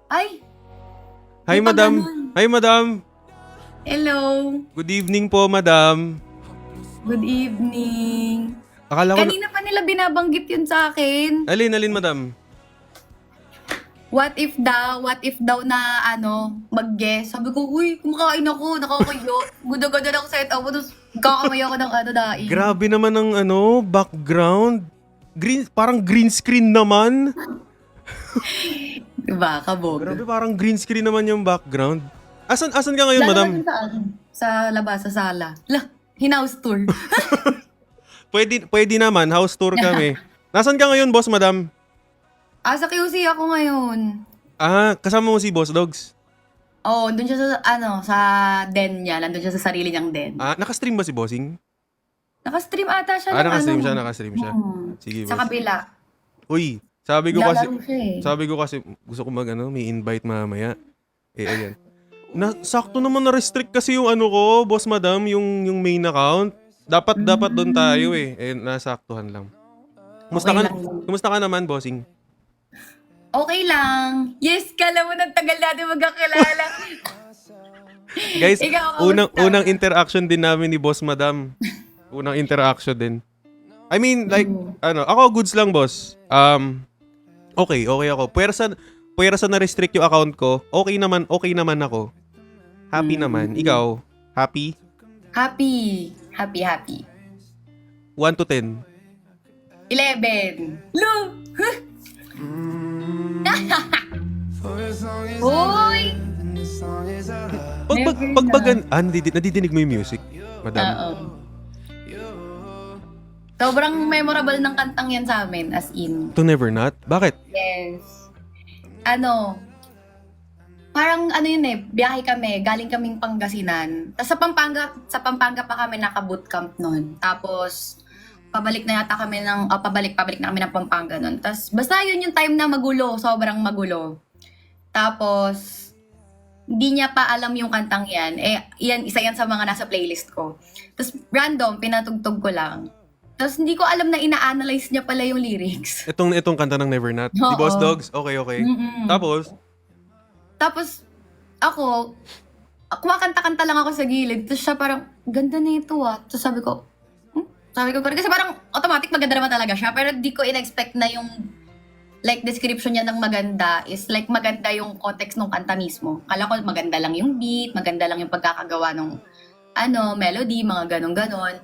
Ay, Hi, may pang madam. ganon. Hi, madam. Hello. Good evening po, madam. Good evening. Akala ko na... Kanina pa nila binabanggit yun sa akin. Alin, madam? What if daw na mag-guess. Sabi ko, uy, kumakain ako, nakakayo. Guda-gada ako sa itaw ko, tapos kakamay ako ng daing. Grabe naman ang background. Parang green screen naman. Diba, kabog. Grabe, parang green screen naman yung background. Asan ka ngayon, madam? Lalabas sa labas, sa sala. Lah, hinaus tour. Pwede naman, house tour kami. Nasaan ka ngayon, boss, madam? Sa QC ako ngayon. Kasama mo si Boss Dogs. Oo, dun siya sa den niya. Nandun siya sa sarili niyang den. Naka-stream ba si Bossing? Naka-stream ata siya ng Naka-stream siya. Sige, Sa boss. kabila. Uy, sabi Lalaro ko kasi gusto ko may invite mamaya. Ayan. Sakto naman na-restrict kasi yung ko, boss madam, yung main account. Dapat doon tayo nasaktuhan lang. Kumusta ka naman, bossing? Okay lang. Yes, kala mo nang tagal natin magkakilala. Guys, Ikaw, kamusta? unang interaction din namin ni boss madam. Unang interaction din. I mean, like, ako goods lang, boss. Okay ako. Puwersa na-restrict yung account ko. Okay naman ako. Happy naman. Ikaw, happy? Happy. 1 to 10. 11. Lu! Hoy! Nadidinig mo yung music, madam? Oo. Sobrang memorable ng kantang yan sa amin, as in. To Never Not? Bakit? Yes. Parang biyahe kami, galing kaming Pangasinan. Tapos sa Pampanga pa kami naka-bootcamp nun. Tapos, pabalik na kami ng Pampanga nun. Tapos, basta yun yung time na magulo, sobrang magulo. Tapos, hindi niya pa alam yung kantang yan. Isa yan sa mga nasa playlist ko. Tapos, random, pinatugtog ko lang. Tapos, hindi ko alam na ina-analyze niya pala yung lyrics. Itong kanta ng Never Not? Di Oo. Boss Dogs? Okay. Mm-mm. Tapos, Ako, kumakanta-kanta lang ako sa gilid. Tapos siya parang, ganda na ito ah. Tapos sabi ko, kasi parang automatic maganda naman talaga siya. Pero di ko in-expect na yung like description niya ng maganda is like maganda yung context ng kanta mismo. Kala ko maganda lang yung beat, maganda lang yung pagkakagawa ng melody, mga ganon-ganon.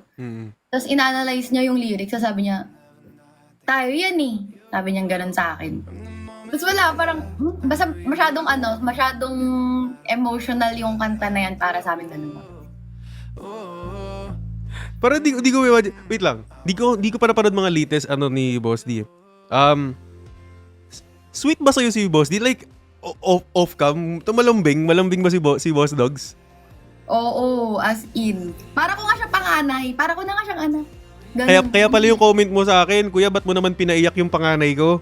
Tapos in-analyze niya yung lyrics, sabi niya, tayo yan eh. Sabi niya ganon sa akin. Tapos wala, parang, basta masyadong emotional yung kanta na yan para sa amin dalawa. parang di ko wait lang. Di ko pa napanood mga latest ni Boss D. Sweet ba sa'yo si Boss D? Like, off-cam? Malambing ba si Boss Dogs? Oo, as in. Para ko nga siya panganay. Para ko na nga siyang anak. Ganun. Kaya pala yung comment mo sa akin, kuya, ba't mo naman pinaiyak yung panganay ko?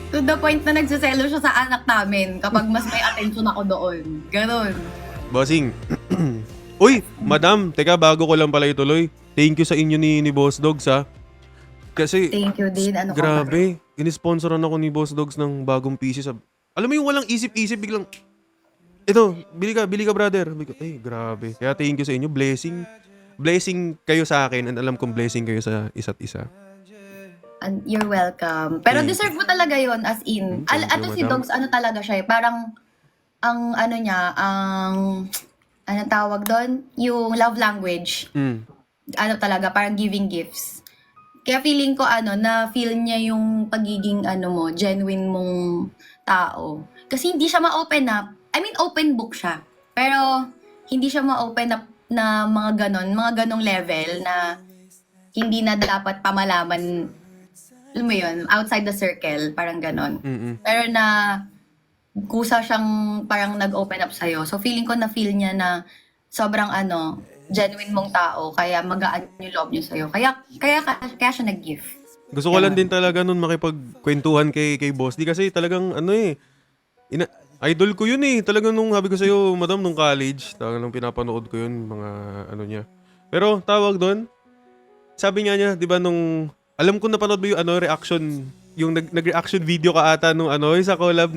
To the point na nagsaselo siya sa anak namin kapag mas may attention ako doon. Ganon. Bossing. Uy, madam, teka, bago ko lang pala ituloy. Thank you sa inyo ni Boss Dogs, ha. Kasi, Thank you din. grabe, inisponsoran ako ni Boss Dogs ng bagong PC. Alam mo yung walang isip-isip, biglang, ito, bili ka, brother. Grabe. Kaya thank you sa inyo. Blessing kayo sa akin, and alam kong blessing kayo sa isa't isa. And you're welcome. Pero deserve mo talaga yon as in. Thank you, Ato si madam. Dogs, talaga siya eh. Parang, ang tawag doon? Yung love language. Talaga, parang giving gifts. Kaya feeling ko na-feel niya yung pagiging genuine mong tao. Kasi hindi siya ma-open up. I mean, open book siya. Pero, hindi siya ma-open up na mga ganong level na hindi na dapat pamalaman, alam mo yun, outside the circle, parang ganon. Pero na kusa siyang parang nag-open up sa'yo. So, feeling ko na-feel niya na sobrang genuine mong tao, kaya magaan yung loob niya sa'yo. Kaya siya nag-give. Gusto ko lang din talaga nun makipagkwentuhan kay Boss D kasi talagang idol ko yun eh. Talagang nung sabi ko sa'yo, madam, nung college, talagang nung pinapanood ko yun, mga niya. Pero tawag doon, sabi nga niya, di ba alam ko napanood mo yung reaction, yung nag-reaction video ka ata nung ano, yung sa collab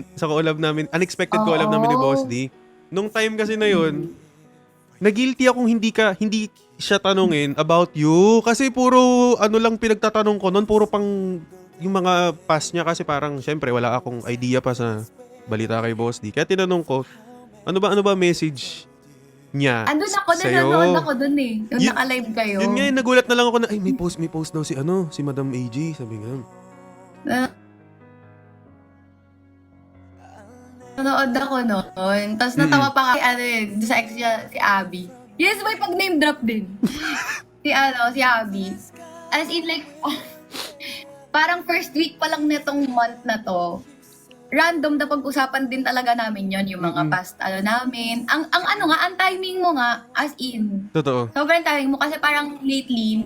namin, unexpected collab namin ni Boss Oo. D. Nung time kasi na yun, nagilty akong hindi siya tanungin about you. Kasi puro ano lang pinagtatanong ko noon, puro pang yung mga past niya kasi parang syempre wala akong idea pa sa balita kay Boss D. Kaya tinanong ko, ano ba message niya Andun ako, sa'yo? nanonood ako dun eh. Yung Yun- naka-live kayo. Yun nga, nagulat na lang ako na, ay, may post daw si Madam AJ, sabi nga. Nanonood ako noon. Tapos natawa pa kay sa ex niya, si Abby. Yes, may pag-name drop din. si Abby. As in like, parang first week pa lang nitong month na to, random na pag-usapan din talaga namin yon yung mga past namin. Ang timing mo nga, as in, Totoo. sobrang timing mo kasi parang lately,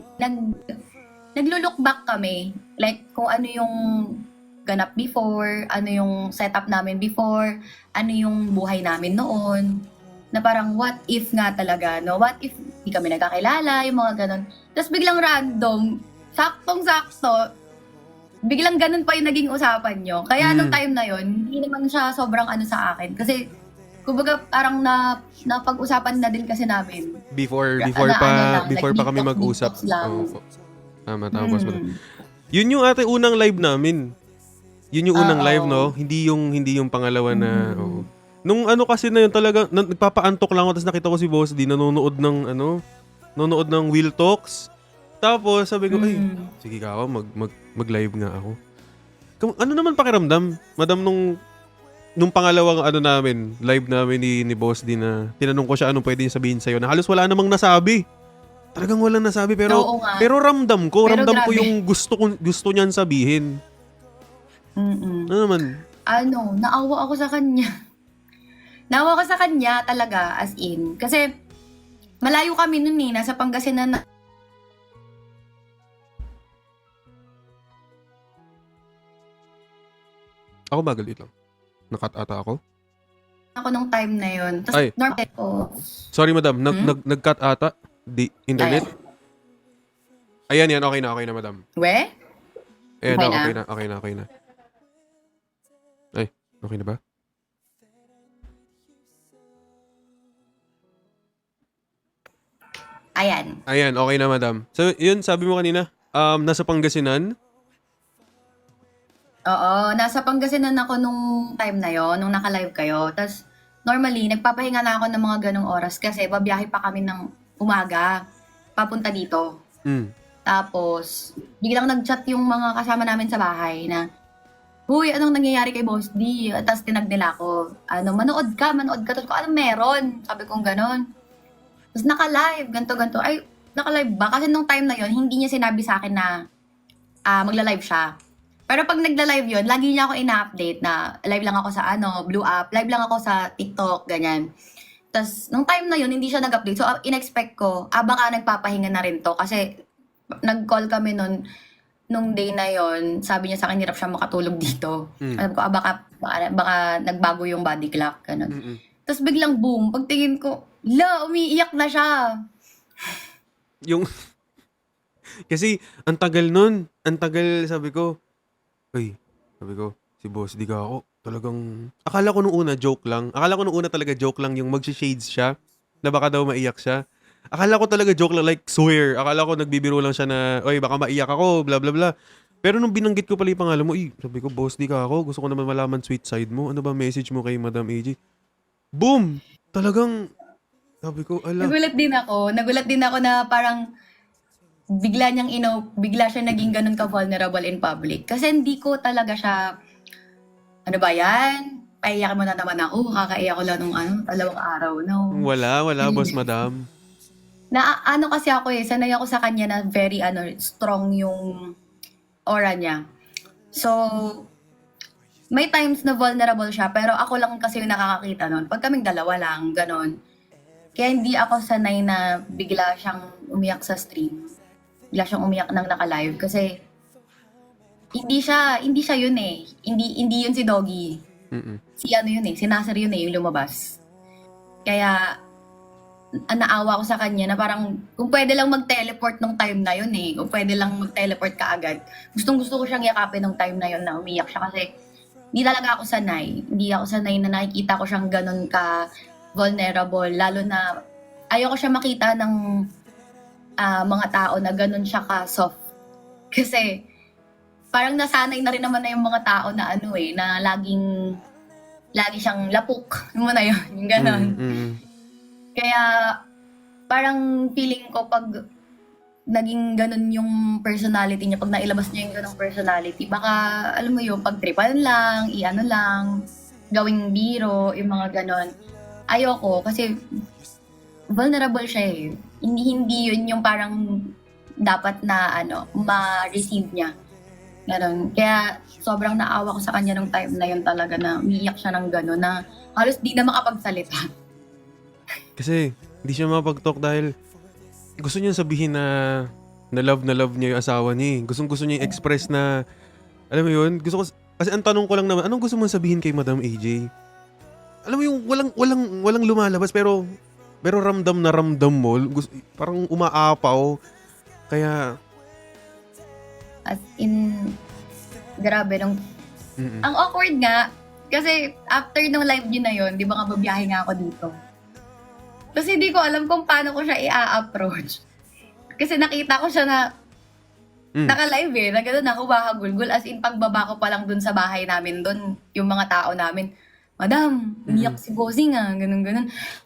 naglo-look back kami. Like, kung ano yung ganap before, ano yung setup namin before, ano yung buhay namin noon. Na parang, what if nga talaga, no? What if di kami nagkakilala, yung mga ganon. Tapos biglang random, saktong-sakto, biglang ganun pa yung naging usapan nyo. Kaya nung time na yon, hindi naman siya sobrang ano sa akin. Kasi, kumbaga parang napag-usapan na din kasi namin. Before Like, pa kami deep mag-usap. talks lang. Oo po. Tama, Boss Madam. Yun yung ate unang live namin. Yun yung unang Oo. live, no? Hindi yung pangalawa na, oo. Nung ano kasi na yun talaga, nagpapaantok lang ako tapos nakita ko si Boss D nanonood ng Will Talks. Tapos sabi ko, ay, sige ka ako, mag-live nga ako. Ano naman pakiramdam, Madam, nung pangalawang live namin ni Boss D na tinanong ko siya anong pwede niya sabihin sa'yo na halos wala namang nasabi. Talagang walang nasabi Oo nga. pero ramdam ko Pero grabe. yung gusto niyan sabihin. Ano naman? Naawa ako sa kanya. Naawa ko sa kanya talaga, as in. Kasi, malayo kami nun eh, nasa Pangasinan na Ako magalit lang. Nakat ata ako. ako nung time na yun. Ay. Tapos, normal ko. Sorry, Madam. Nag-cut ata. The internet. Ayan, okay na, Madam. We? Ayan, Okay na? okay na. Ay, okay na ba? Ayan, okay na, Madam. So, yun, sabi mo kanina, nasa Pangasinan. Oo, nasa Pangasinan ako nung time na yon, nung naka-live kayo. Tapos, normally, nagpapahinga na ako ng mga ganong oras kasi babiyahe pa kami ng umaga papunta dito. Tapos, biglang nag-chat yung mga kasama namin sa bahay na, "Huy, anong nangyayari kay Boss D?" Tapos tinag nila ako, manood ka. Tapos ko, anong meron? Sabi kong ganon. Tapos naka-live, ganto. Ay, naka-live ba? Kasi nung time na yon, hindi niya sinabi sa akin na magla-live siya. Pero pag nagla-live yon, lagi niya ako ina-update na live lang ako sa Blue App, live lang ako sa TikTok, ganyan. Tapos, nung time na yun, hindi siya nag-update. So, in-expect ko, baka nagpapahinga na rin to. Kasi, nag-call kami nung day na yon, sabi niya sa akin, hirap siya makatulog dito. Sabi ko, baka nagbago yung body clock. Ganun. Tapos biglang boom, pagtingin ko, umiiyak na siya. Yung, kasi, ang tagal nun. Ang tagal, sabi ko, si Boss D ka ako. Talagang, akala ko nung una talaga joke lang yung magsi-shades siya, na baka daw maiyak siya. Akala ko talaga joke lang, like swear. Akala ko nagbibiro lang siya na, oy, baka maiyak ako, bla bla bla. Pero nung binanggit ko pala yung pangalan mo, sabi ko, Boss D ka ako. Gusto ko naman malaman sweet side mo. Ano ba message mo kay Madam AJ? Boom! Talagang, sabi ko, ala. Nagulat din ako na parang bigla siya naging ganun ka-vulnerable in public. Kasi hindi ko talaga siya, ano ba yan? Paiyak mo na naman ako. Kakaiyak ko lang nung 2 araw. No. Wala, Boss Madam. Kasi ako sanay ako sa kanya na very strong yung aura niya. So, may times na vulnerable siya, pero ako lang kasi yung nakakakita nun. Pag kaming dalawa lang, ganon. Kaya hindi ako sanay na bigla siyang umiyak sa stream. Bigla siyang umiyak nang naka-live. Kasi, hindi siya yun eh. Hindi yun si Doggy. Si Nasser yun eh, yung lumabas. Kaya, naawa ko sa kanya na parang kung pwede lang mag-teleport nung time na yun eh. Kung pwede lang mag-teleport ka agad. Gustong-gusto ko siyang yakapin nung time na yun na umiyak siya kasi hindi talaga ako sanay. Hindi ako sanay na nakikita ko siyang ganun ka vulnerable. Lalo na ayoko siya makita ng mga tao na ganun siya ka-soft. Kasi parang nasanay na rin naman na yung mga tao na na lagi siyang lapok. Yung mo na yun, yung ganun. Kaya parang feeling ko pag naging ganun yung personality niya, pag nailabas niya yung ganung personality, baka alam mo yung pagtripan lang, lang, gawing biro, yung mga ganon. Ayoko kasi vulnerable siya eh. Hindi yun yung parang dapat na ma-receive niya. Ganon. Kaya sobrang naawa ko sa kanya nung time na yun talaga na umiiyak siya ng gano'n na halos di na makapagsalita. Kasi hindi siya mapag-talk dahil gusto niya sabihin na love niya yung asawa niya. Gusto niya i-express na, alam mo yun, kasi ang tanong ko lang naman, anong gusto mong sabihin kay Madam AJ? Alam mo yung walang lumalabas pero ramdam na ramdam mo, parang umaapaw. Kaya As in, grabe nung... Ang awkward nga, kasi after nung live niyo na yun, di ba nga babiyahe nga ako dito. Tapos hindi ko alam kung paano ko siya i-approach. Kasi nakita ko siya na naka-live na gano'n ako bahagulgul. As in, pagbaba ko pa lang dun sa bahay namin dun, yung mga tao namin, Madam, umiyak si Bossing ganun.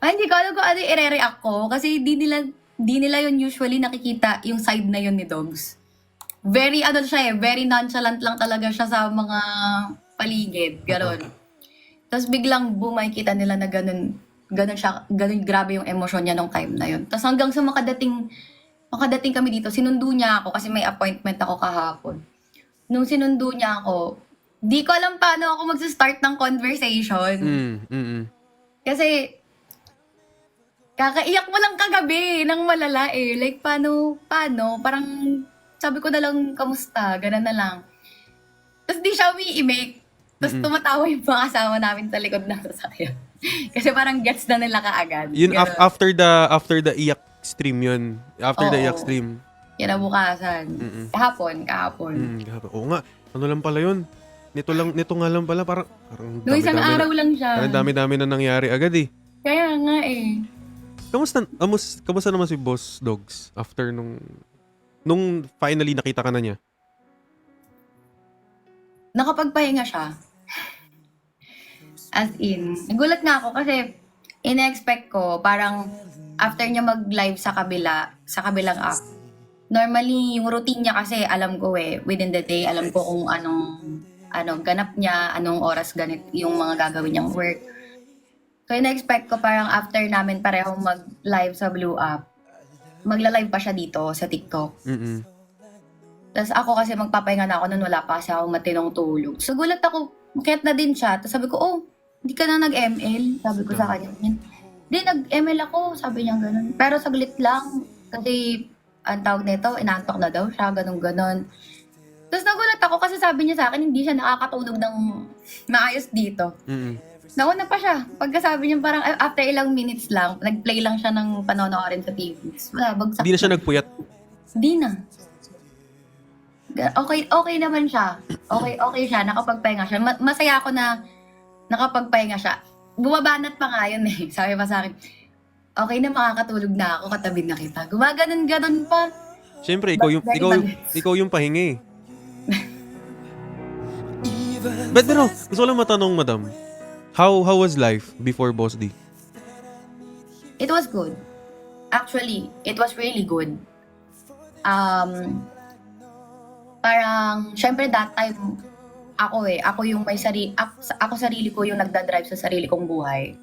Ay, hindi ko alam kung ano yung i-react ko. Kasi di nila yun usually nakikita yung side na yun ni Dogs. Very very nonchalant lang talaga siya sa mga paligid, gano'n. Tapos biglang makikita nila na gano'n siya, gano'n grabe yung emosyon niya nung time na yun. Tapos hanggang sa makadating kami dito, sinundo niya ako kasi may appointment ako kahapon. Nung sinundo niya ako, di ko alam paano ako magsa-start ng conversation. Kasi kakaiyak mo lang kagabi ng malala eh. Like, paano? Parang sabi ko na lang, kamusta? Ganun na lang. Tapos di siya umiimik. Tapos tumatawa yung mga kasama namin sa likod ng sasakyan. Kasi parang gets na nila kaagad. Yun, after the iyak stream yun. After the iyak stream. Kinabukasan. Kahapon. Oo nga. Ano lang pala yun? Nito nga lang pala. Parang Noong isang araw lang siya. Parang dami-dami na nangyari agad eh. Kaya nga eh. Kamusta naman si Boss Dogs after nung finally nakita ka na niya? Nakapagpahinga siya. As in, nagulat nga ako kasi in-expect ko parang after niya mag-live sa kabilang app. Normally, yung routine niya kasi alam ko within the day, alam ko kung anong ganap niya, anong oras ganit yung mga gagawin niyang work. So, in-expect ko parang after namin parehong mag-live sa Blue App, magla-live pa siya dito sa TikTok. Tapos ako kasi magpapahinga na ako nun, wala pa kasi ako matinong tulog. So gulat ako, makit na din siya. Tapos sabi ko, hindi ka na nag-ML? Sabi ko sa kanya. Hindi, nag-ML ako, sabi niya gano'n. Pero saglit lang, kasi ang tawag nito, inaantok na daw siya, ganun-ganon. Tapos nagulat ako kasi sabi niya sa akin, hindi siya nakakatulog ng maayos dito. Nauna pa siya. Pagkasabi niya parang after ilang minutes lang, nag-play lang siya ng panonoorin sa TV. Wala, bagsak. Hindi na siya nagpuyat? Hindi na. Okay naman siya. Okay siya. Nakapagpahinga siya. Masaya ako na nakapagpahinga siya. Bumabanat pa nga yun eh. Sabi pa sa akin, okay na makakatulog na ako, katabi na kita. Gumaganon-ganon pa. Siyempre, ikaw yung pahinga eh. Pero, gusto ko lang matanong, Madam. How was life before Boss D? It was good. Actually, it was really good. Parang, syempre that time, ako yung may sarili ko yung nagdadrive sa sarili kong buhay.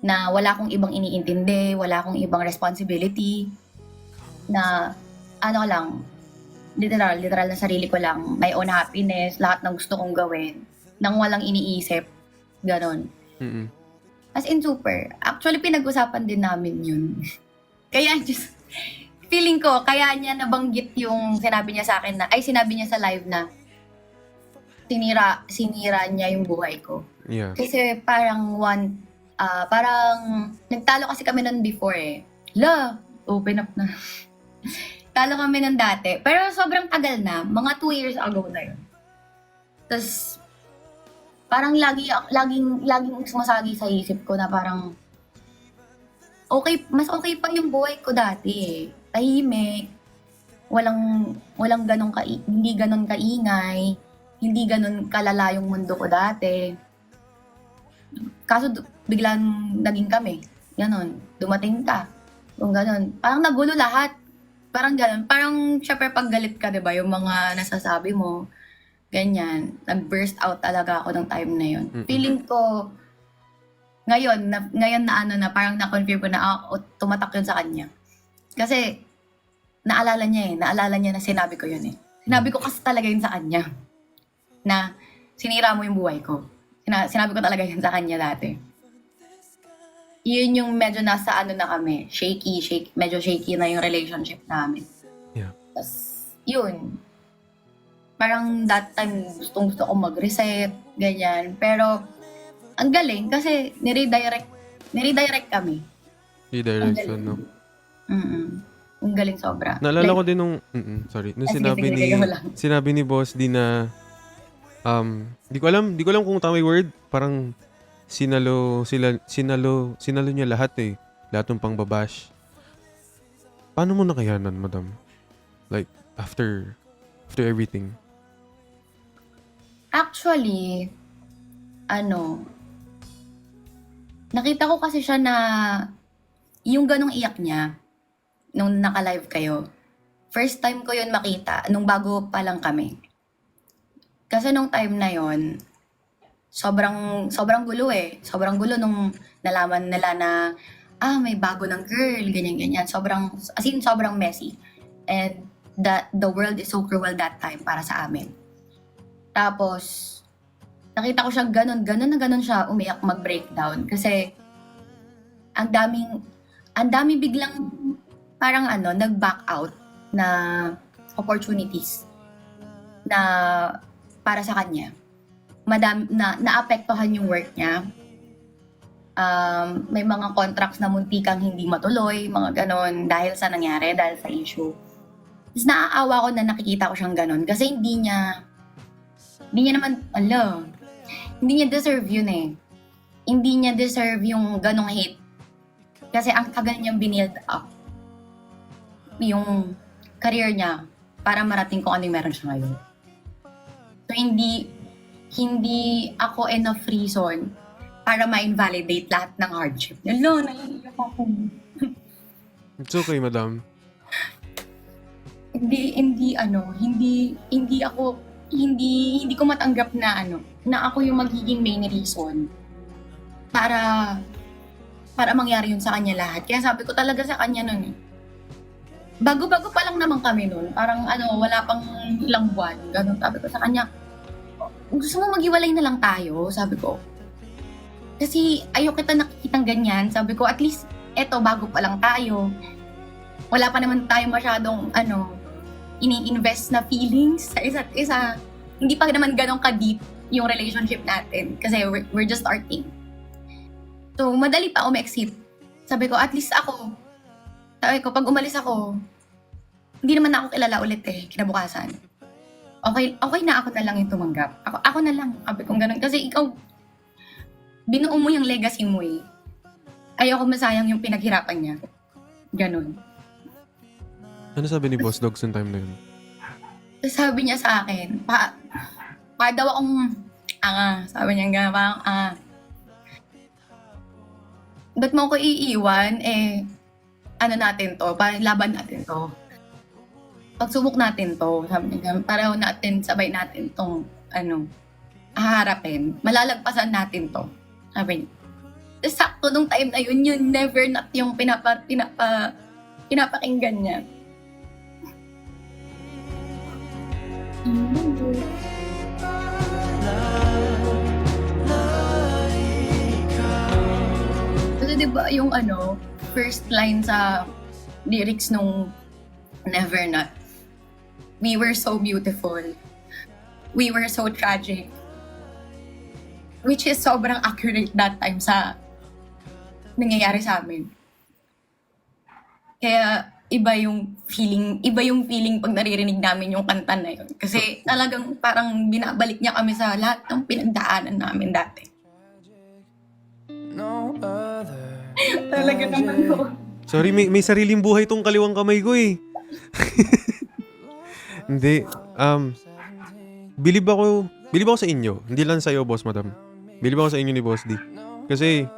Na wala akong ibang iniintindi, wala akong ibang responsibility. Na, literal na sarili ko lang, my own happiness, lahat ng gusto kong gawin, nang walang iniisip. Ganon. As in, super. Actually, pinag-usapan din namin yun. Kaya, feeling ko, kaya niya nabanggit yung sinabi niya sa akin sinabi niya sa live na sinira niya yung buhay ko. Yeah. Kasi parang Parang nagtalo kasi kami nun before eh. Open up na. Talo kami nun dati. Pero sobrang tagal na. Mga 2 years ago na yun. Tapos, parang laging sumasagi sa isip ko na parang, mas okay pa yung buhay ko dati eh. Tahimik. Walang hindi ganon kaingay. Hindi ganon kalala yung mundo ko dati. Kaso biglang naging kami. Ganon. Dumating ka. Kung ganon. Parang nagulo lahat. Parang ganon. Parang syempre pag galit ka, diba? Yung mga nasasabi mo. Ganyan. Nag-burst out talaga ako ng time na yun. Feeling ko, ngayon na parang na-confirm ko na tumatak yun sa kanya. Kasi, naalala niya na sinabi ko yun eh. Sinabi ko kasi talaga yun sa kanya. Na, sinira mo yung buhay ko. Sinabi ko talaga yun sa kanya dati. Yun yung medyo nasa na kami. Medyo shaky na yung relationship namin. Yeah. Tapos, yun. Parang that time, gusto ko mag-reset, ganyan. Pero, ang galing kasi niredirect kami. Redirection, no? Ang galing sobra. Naalala ko din nung, nung sinabi ni Boss D na, di ko alam kung tama yung word, parang sinalo niya lahat eh. Lahat ng pangbabash. Paano mo nakayanan, madam? Like, after everything. Actually, nakita ko kasi siya na yung ganong iyak niya nung naka-live kayo. First time ko yun makita nung bago pa lang kami. Kasi nung time na yon sobrang gulo eh. Sobrang gulo nung nalaman nila na may bago ng girl, ganyan-ganyan. Sobrang messy. And the world is so cruel that time para sa amin. Tapos, nakita ko siya ganon siya umiyak mag-breakdown. Kasi, ang dami biglang parang nag-back out na opportunities na para sa kanya. Naapektuhan yung work niya. May mga contracts na muntikang hindi matuloy, mga ganon, dahil sa nangyari, dahil sa issue. Tapos naaawa ko na nakikita ko siyang ganon kasi hindi niya naman, hindi niya deserve yun eh. Hindi niya deserve yung ganong hate. Kasi ang tagal niyang binild up yung career niya para marating kung ano yung meron siya ngayon. So, hindi ako enough reason para ma-invalidate lahat ng hardship. Naiiyak ako. It's okay, madam. Hindi ko matanggap na ako yung magiging main reason para mangyari yun sa kanya lahat. Kaya sabi ko talaga sa kanya nun, bago-bago pa lang naman kami nun, parang wala pang ilang buwan, ganun. Sabi ko sa kanya, gusto mo maghiwalay na lang tayo? Sabi ko. Kasi ayaw kita nakikitang ganyan. Sabi ko, at least, bago pa lang tayo. Wala pa naman tayo masyadong, ini-invest na feelings sa isa't isa. Hindi pa naman ganun ka-deep yung relationship natin. Kasi we're just starting. So, madali pa umexit. Sabi ko, at least sabi ko, pag umalis ako, hindi naman ako kilala ulit kinabukasan. Okay na ako na lang yung tumanggap. Ako na lang. Sabi ko ganun. Kasi ikaw, binuo mo yung legacy mo eh. Ayoko masayang yung pinaghirapan niya. Ganun. Ano sabi ni Boss Dogs yung time na yun? Sabi niya sa akin, pa daw akong sabi niya nga, parang ba't mo ko iiwan? Natin to, laban natin to. Pagsubok natin to, sabi niya, pareho natin, sabay natin tong, haharapin. Malalagpasan natin to. Sabi niya. Sakto nung time na yun, never not yung pinapakinggan niya. Kasi diba yung first line sa lyrics nung Never Not, we were so beautiful, we were so tragic, which is sobrang accurate that time sa nangyayari sa amin. Kaya iba yung feeling pag naririnig namin yung kanta na yun. Kasi talagang parang binabalik niya kami sa lahat ng pinagdaanan namin dati. No other. Talaga naman po. Sorry, may sariling buhay tong kaliwang kamay ko eh. Hindi. Bilib ako sa inyo. Hindi lang sa'yo, boss madam. Bilib ako sa inyo ni Boss D. Kasi,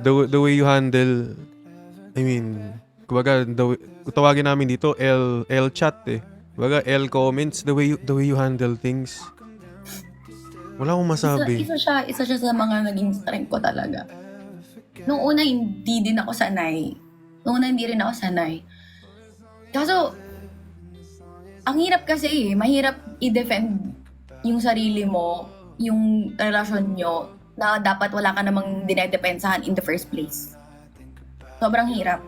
the way you handle, I mean, kumbaga, tawagin namin dito, L chat eh. Kumbaga, L comments, the way you handle things. Wala akong masabi. Isa siya sa mga naging strength ko talaga. Nung una, hindi rin ako sanay. Kaso, ang hirap kasi mahirap i-defend yung sarili mo, yung relasyon nyo, na dapat wala ka namang dinedepensahan in the first place. Sobrang hirap.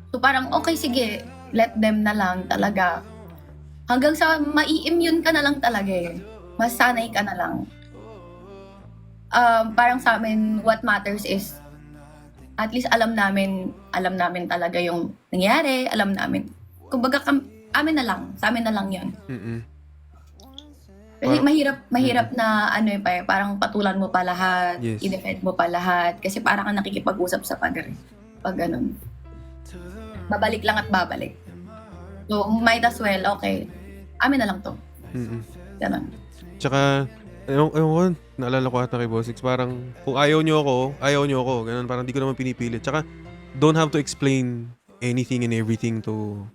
So parang, okay, sige, let them na lang talaga. Hanggang sa mai-immune ka na lang talaga eh. Masanay ka na lang. Parang sa amin, what matters is, at least alam namin talaga yung nangyari, alam namin. Kumbaga, sa amin na lang yun. Mm-mm. Kasi mahirap na ano pa eh, parang patulan mo pa lahat, Yes. i-defend mo pa lahat, kasi parang kang nakikipag-usap sa pader. Pag ganun. Babalik lang at babalik. So, might as well, okay, amin na lang to. Mm-mm. Ganun. Tsaka, ewan ko, naalala ko ata kay Boss X, parang kung ayaw nyo ako, ganun, parang di ko naman pinipilit. Tsaka, don't have to explain anything and everything to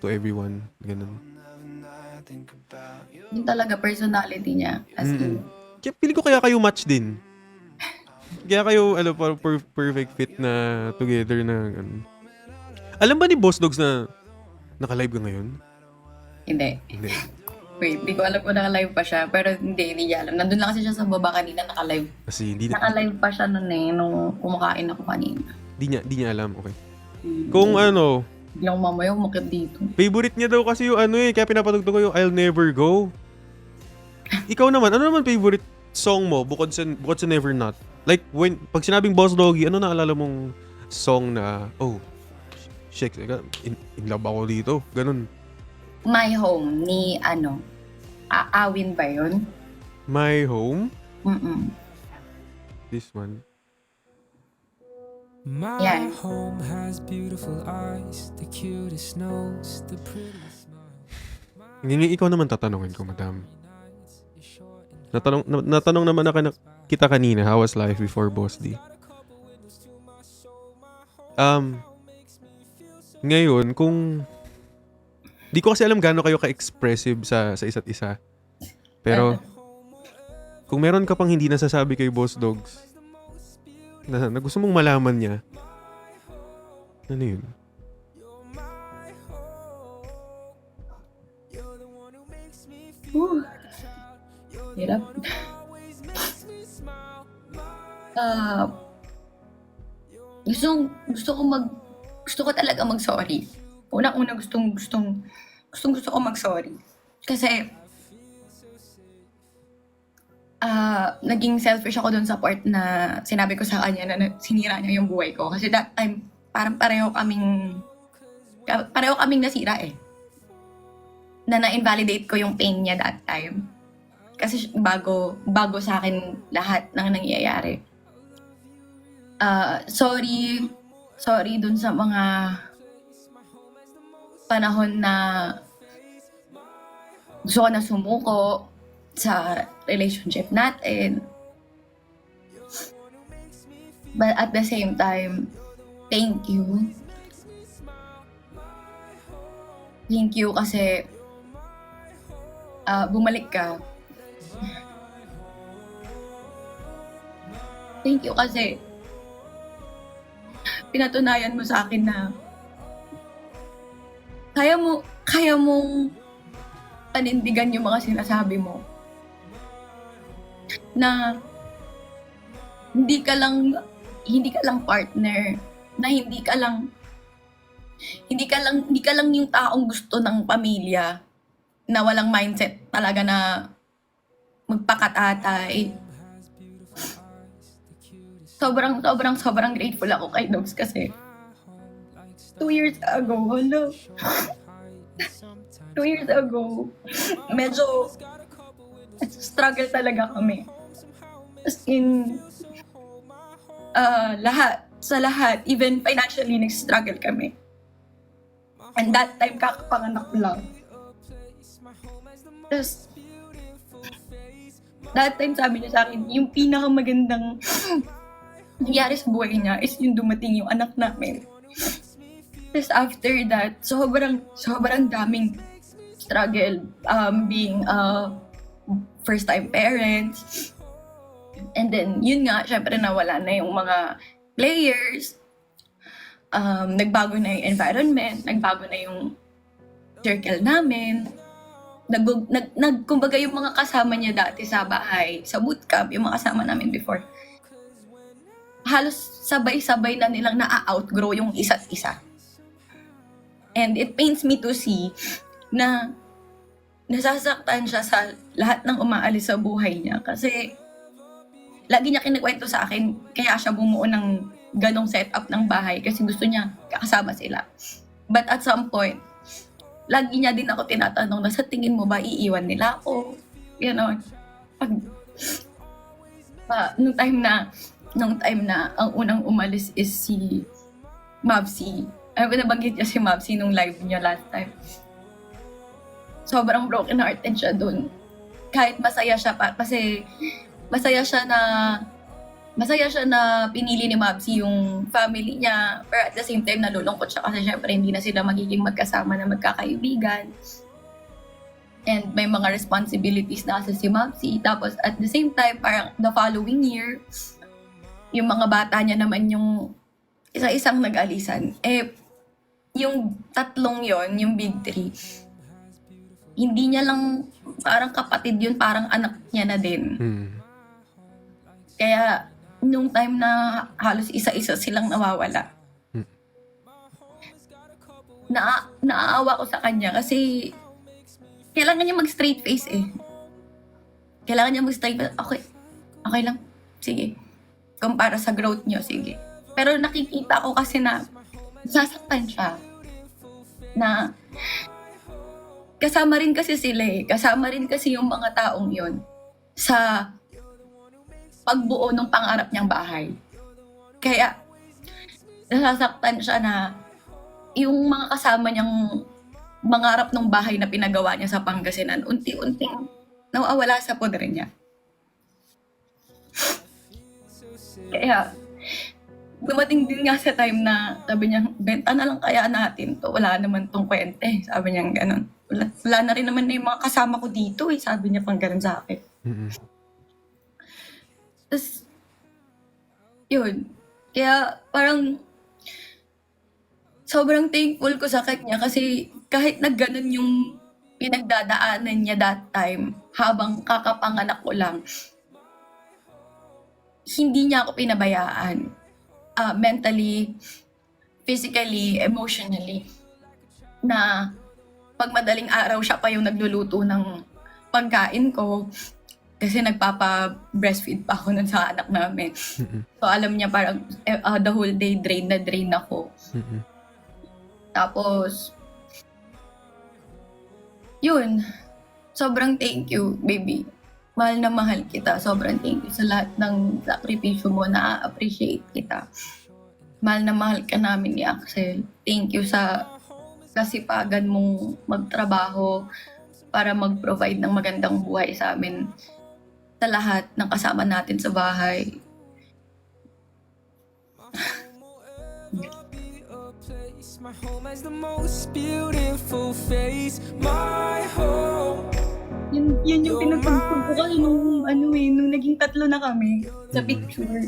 everyone. Ganun. Yun talaga personality niya. As in, Kaya pili ko kaya kayo match din. Kaya kayo, perfect fit na together na, Alam ba ni Boss Dogs na naka-live ka ngayon? hindi. Hindi. Wait, di ko alam kung naka-live pa siya, pero hindi niya alam. Nandun lang kasi siya sa baba kanina, naka-live. Kasi Naka-live pa siya nun eh, nung kumakain ako kanina. di niya alam. Okay. Kung Biglang mamaya umakit dito. favorite niya daw kasi yung kaya pinapatugtog ko yung I'll Never Go. Ikaw naman, ano naman favorite song mo bukod sa Never Not? Like, pag sinabing Boss Doggy, ano naalala mong song na, shit, in love ako dito. Ganun. My Home ni Awin ba yun? My Home? Mm-mm. This one. My Yan. home has beautiful eyes, the cutest nose, the prettiest smile. Hindi, ikaw naman tatanungin ko, madam. Natanong naman kita kanina, how was life before Boss D? Ngayon, kung di ko kasi alam gaano kayo ka-expressive sa isa't isa. Pero, kung meron ka pang hindi nasasabi kay Boss Dogs, na gusto mong malaman niya, ano yun? Hirap. Gusto ko talaga mag-sorry. Unang-una gusto ko mag-sorry. Kasi, naging selfish ako dun sa part na sinabi ko sa kanya na sinira niya yung buhay ko. Kasi that time, parang pareho kaming nasira eh. Na na-invalidate ko yung pain niya that time. Kasi bago sa akin lahat ng nangyayari. Sorry dun sa mga panahon na gusto ko na sumuko sa relationship natin. But at the same time, thank you. Thank you kasi bumalik ka. Thank you kasi pinatunayan mo sa akin na kaya mong panindigan yung mga sinasabi mo. Na hindi ka lang partner, na hindi ka lang yung taong gusto ng pamilya na walang mindset talaga na magpakatatay. sobrang grateful ako kay Dogs kasi 2 years ago, 2 years ago, medyo struggle talaga kami. As in, sa lahat, even financially, nag-struggle kami. And that time, kakapanganak ko lang. Tapos, that time sabi niya sa akin, yung pinakamagandang nangyari sa buhay niya is yung dumating yung anak namin. Tapos after that, sobrang daming struggle being a first-time parents. And then, yun nga, syempre nawala na yung mga players. Nagbago na yung environment, nagbago na yung circle namin. Kumbaga yung mga kasama niya dati sa bahay, sa bootcamp, yung mga kasama namin before, halos sabay-sabay na nilang na-outgrow yung isa't isa. And it pains me to see na nasasaktan siya sa lahat ng umaalis sa buhay niya. Kasi lagi niya kinikwento sa akin, kaya siya bumuo ng ganong setup ng bahay kasi gusto niya kakasama sila. But at some point, lagi niya din ako tinatanong na sa tingin mo ba iiwan nila ako? Ganon. Nung time na ang unang umalis is si Mavsi. Nabanggit niya si Mavsi nung live niya last time. Sobrang broken hearted siya dun. Kahit masaya siya kasi masaya siya na pinili ni Mavsi yung family niya. Pero at the same time, nalulungkot siya kasi syempre hindi na sila magiging magkasama na magkakaibigan. And may mga responsibilities na kasi si Mavsi. Tapos at the same time, parang the following year, yung mga bata niya naman yung isa-isang nag-alisan. Yung tatlong yon, yung big three, hindi niya lang parang kapatid yun, parang anak niya na din. Kaya, nung time na halos isa-isa silang nawawala, naaawa ko sa kanya kasi kailangan niya mag-straight face eh. Kailangan niya mag-straight face. Okay lang. Sige. Kumpara sa growth niyo, sige. Pero nakikita ko kasi na sasaktan siya. Na kasama rin kasi sila eh. Kasama rin kasi yung mga taong yon sa pagbuo ng pangarap niyang bahay. Kaya, nasasaktan siya na yung mga kasama niyang mangarap ng bahay na pinagawa niya sa Pangasinan, unti-unting nawawala sa poder niya. Kaya, dumating din nga sa time na sabi niya, benta na lang kaya natin to. Wala naman tong kwente. Sabi niya gano'n. Wala na rin naman na yung mga kasama ko dito eh. Sabi niya pang gano'n sa akin. Tapos, yun. Kaya parang sobrang thankful ko sa kanya kasi kahit na ganun yung pinagdadaanan niya that time habang kakapanganak ko lang, hindi niya ako pinabayaan. Mentally, physically, emotionally. Na pag madaling araw siya pa yung nagluluto ng pagkain ko kasi nagpapa-breastfeed pa ako nun sa anak namin. So alam niya parang the whole day drain ako. Tapos, yun. Sobrang thank you, baby. Mahal na mahal kita. Sobrang thank you sa lahat ng sakripisyo mo. Na-appreciate kita. Mahal na mahal ka namin ni Axel. Thank you sa kasipagan mong magtrabaho para mag-provide ng magandang buhay sa amin. Sa lahat ng kasama natin sa bahay. My home has the most beautiful face. My home. Yun yung pinagpagpag ko kasi nung naging tatlo na kami sa picture.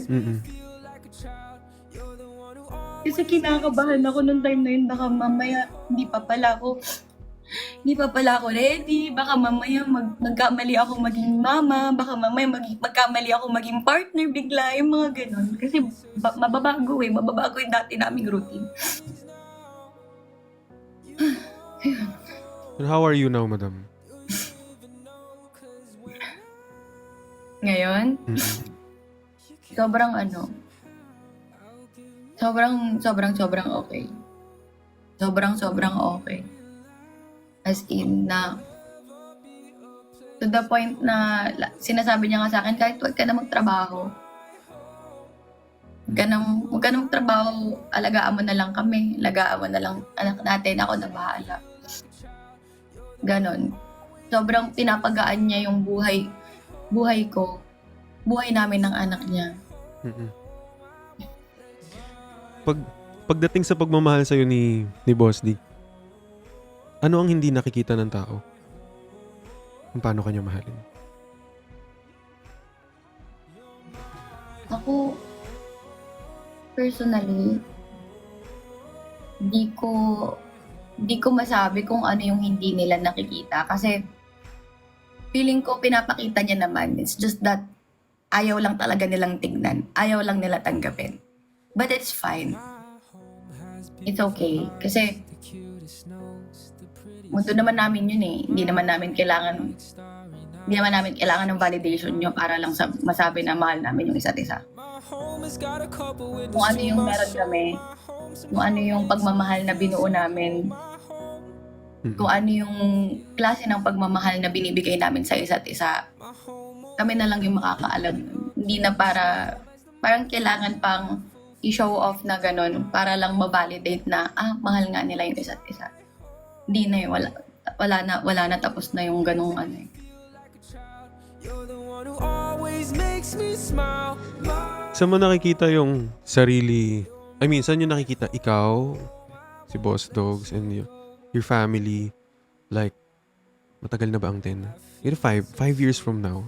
Kasi kinakabahan ako nung time na yun, baka mamaya hindi pa pala ako ready, baka mamaya magkamali ako maging mama, baka mamaya magkamali ako maging partner bigla, yung mga ganon. Kasi mababago yung dati naming routine. And how are you now, madam? Ngayon, sobrang sobrang okay. Sobrang okay. As in na to the point na sinasabi niya nga sa akin, kahit wag ka na magtrabaho. Huwag ka na magtrabaho, alagaan mo na lang kami, alagaan mo na lang anak natin, ako na bahala. Ganon. Sobrang pinapagaan niya yung buhay ko, buhay namin ng anak niya. Mm-mm. Pagdating sa pagmamahal sa'yo ni Boss D, ano ang hindi nakikita ng tao? Kung paano kanya mahalin? Ako, personally, di ko masabi kung ano yung hindi nila nakikita. Kasi, feeling ko pinapakita niya naman. It's just that, ayaw lang talaga nilang tignan. Ayaw lang nila tanggapin. But it's fine. It's okay. Kasi, mundo naman namin yun eh. Hindi naman namin kailangan ng validation nyo para lang masabi na mahal namin yung isa't isa. Kung ano yung meron kami, kung ano yung pagmamahal na binuo namin, kung ano yung klase ng pagmamahal na binibigay namin sa isa't isa, kami na lang yung makakaalam. Hindi na parang kailangan pang i-show off na ganun para lang ma-validate na, mahal nga nila yung isa't isa. Hindi na yun, wala na, tapos na yung ganung ano eh. Saan mo nakikita yung sarili, saan nyo nakikita ikaw, si Boss Dogs, and your family, like, matagal na ba ang 10? 5 years from now,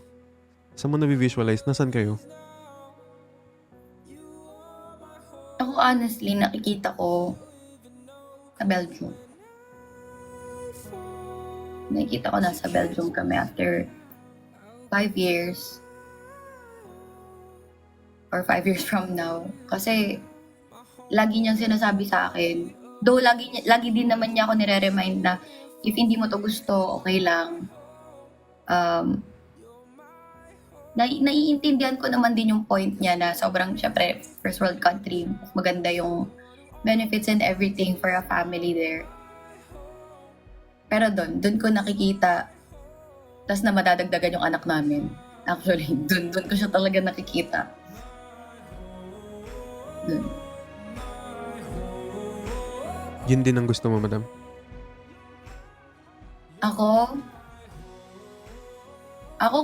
saan mo na-visualize? Nasaan kayo? Ako honestly, nakikita ko sa Belgium. Nakikita ko nasa Belgium kami after 5 years or 5 years from now. Kasi lagi niyang sinasabi sa akin, though lagi din naman niya ako nire-remind na if hindi mo to gusto, okay lang. Naiintindihan ko naman din yung point niya na sobrang, syempre, first world country, mas maganda yung benefits and everything for a family there. Pero doon ko nakikita, tas na madadagdagan yung anak namin. Actually, doon ko siya talaga nakikita. Doon. Yun din ang gusto mo, madam? Ako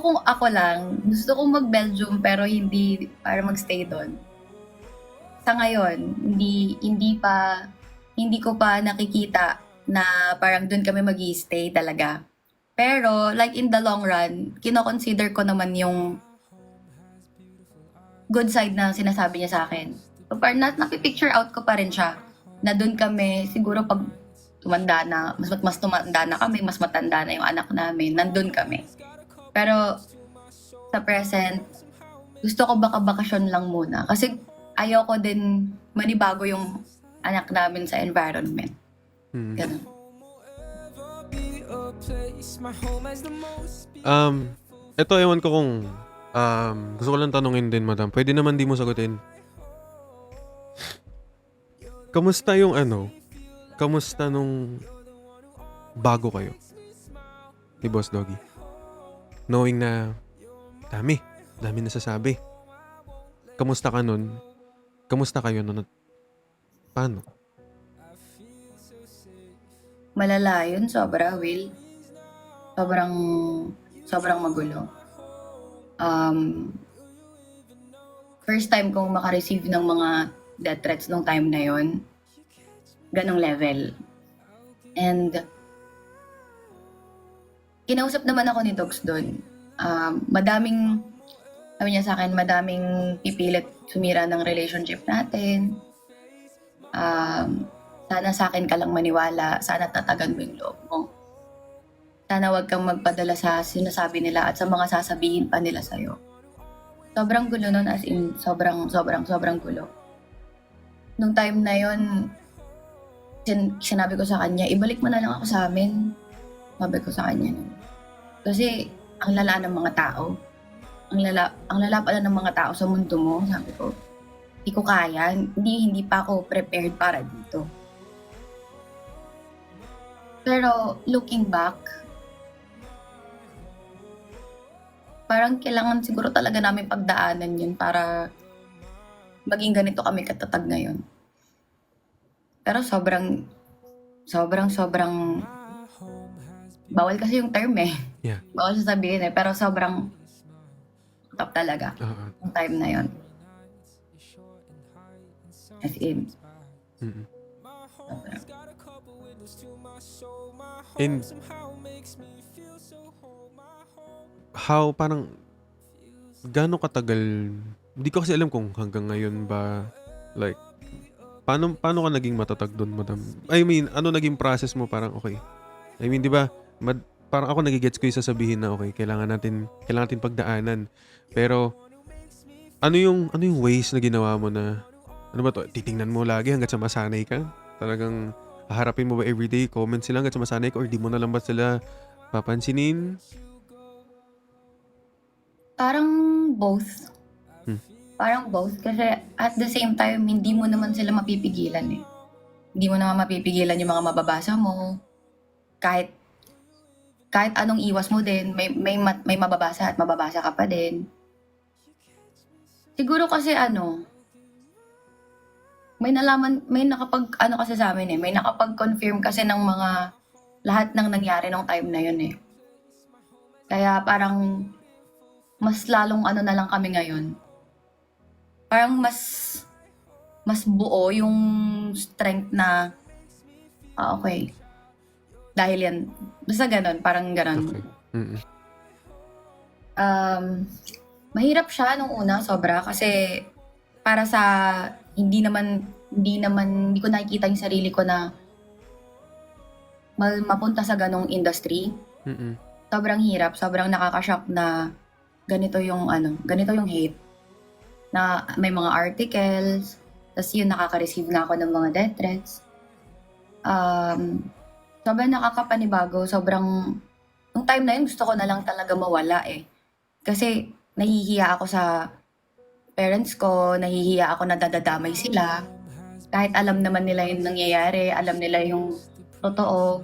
kung ako lang, gusto kong mag-Belgium pero hindi para magstay doon. Sa ngayon, hindi ko pa nakikita na parang doon kami mag-i-stay talaga. Pero like in the long run, kino-consider ko naman yung good side na sinasabi niya sa akin. So parang napipicture out ko pa rin siya na doon kami, siguro pag tumanda na, mas tumanda na kami, mas matanda na yung anak namin, nandun kami. Pero sa present, gusto ko bakasyon lang muna. Kasi ayaw ko din manibago yung anak namin sa environment. Ganun. Ito ewan ko kung gusto ko lang tanungin din, madam. Pwede naman di mo sagutin. Kamusta yung kamusta nung bago kayo ni Boss Doggy? Knowing na dami nasasabi. Kamusta ka nun? Kamusta kayo nun? Paano? Malala yun, sobra, Will. Sobrang magulo. First time kong makareceive ng mga death threats nung time na yon, ganong level. And kinausap naman ako ni Dogs doon. Sabi niya sa akin, madaming pipilit sumira ng relationship natin. Sana sa akin ka lang maniwala. Sana tatagan mo yung loob mo. Sana wag kang magpadala sa sinasabi nila at sa mga sasabihin pa nila sa'yo. Sobrang gulo nun, as in, sobrang gulo. Nung time na yon, sinabi ko sa kanya, ibalik mo na lang ako sa amin. Sabi ko sa kanya nun. Kasi, ang lala ng mga tao. Ang lala pala ng mga tao sa mundo mo, sabi ko. Hindi ko kaya. Hindi pa ako prepared para dito. Pero looking back, parang kailangan siguro talaga namin pagdaanan yun para maging ganito kami katatag ngayon. Pero sobrang bawal kasi yung term eh. Yeah. Bawal sasabihin eh. Pero sobrang top talaga yung time na yun. As in. Mm-mm. Sobrang. And how, parang, gaano katagal, hindi ko kasi alam kung hanggang ngayon ba, like, paano ka naging matatag doon, madam? I mean, ano naging process mo, parang okay. I mean, di ba, parang ako nagigets ko yung sasabihin na okay, kailangan natin pagdaanan. Pero, ano yung ways na ginawa mo na, ano ba to, titingnan mo lagi hanggat sa masanay ka? Talagang, haharapin mo ba everyday, comment sila hanggat sa masanay ka, or di mo na lang ba sila papansinin? Parang both. Parang both. Kasi at the same time, hindi mo naman sila mapipigilan eh. Hindi mo naman mapipigilan yung mga mababasa mo. Kahit anong iwas mo din, may mababasa at mababasa ka pa din. Siguro kasi may kasi sa amin eh, may nakapag-confirm kasi ng mga lahat ng nangyari nung time na yun eh. Kaya parang mas lalong na lang kami ngayon. Parang mas buo yung strength na okay. Dahil yan, basta ganun, parang ganun. Okay. Mm-mm. Mahirap siya nung una, sobra, kasi para sa hindi ko nakikita yung sarili ko na mapunta sa ganong industry. Mm-mm. Sobrang hirap, sobrang nakaka-shock na ganito yung hate. Na may mga articles, tapos yun, nakaka-receive na ako ng mga death threats. Sobrang nakakapanibago, nung time na yun, gusto ko na lang talaga mawala eh. Kasi nahihiya ako sa parents ko, nahihiya ako na dadadamay sila. Kahit alam naman nila yung nangyayari, alam nila yung totoo.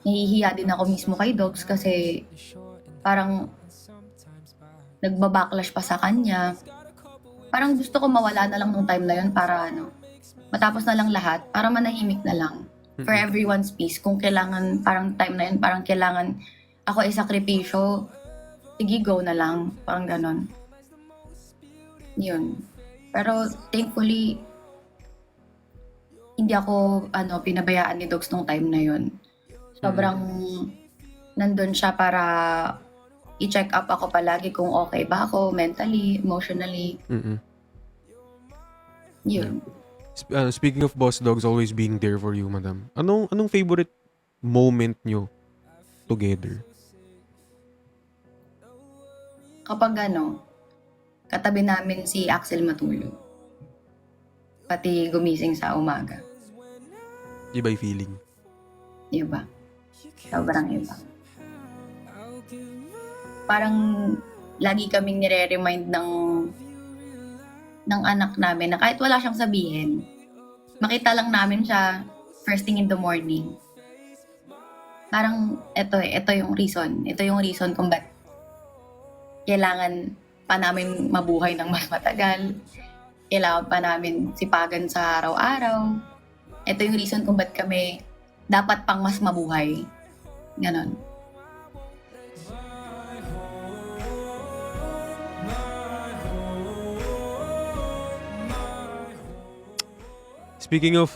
Nahihiya din ako mismo kay Dogs kasi parang nagbabacklash pa sa kanya. Parang gusto ko mawala na lang nung time na yun para matapos na lang lahat, para manahimik na lang. For everyone's peace. Kung kailangan, parang time na yun, parang kailangan ako isakripisyo, sige, go na lang. Parang ganon. Yun. Pero thankfully, hindi ako pinabayaan ni Dogs nung time na yun. Sobrang nandun siya para i-check up ako palagi kung okay ba ako mentally, emotionally. Mm-mm. Yun. Speaking of Boss Dogs always being there for you, madam, anong favorite moment nyo together? Kapag katabi namin si Axel matulog. Pati gumising sa umaga. Iba yung feeling. Iba. Sobrang iba. Parang lagi kaming nire-remind ng anak namin na kahit wala siyang sabihin, makita lang namin siya first thing in the morning. Parang ito yung reason. Ito yung reason kung ba't kailangan pa namin mabuhay ng mas matagal. Kailangan pa namin sipagan sa araw-araw. Ito yung reason kung ba't kami dapat pang mas mabuhay. Ganon. Speaking of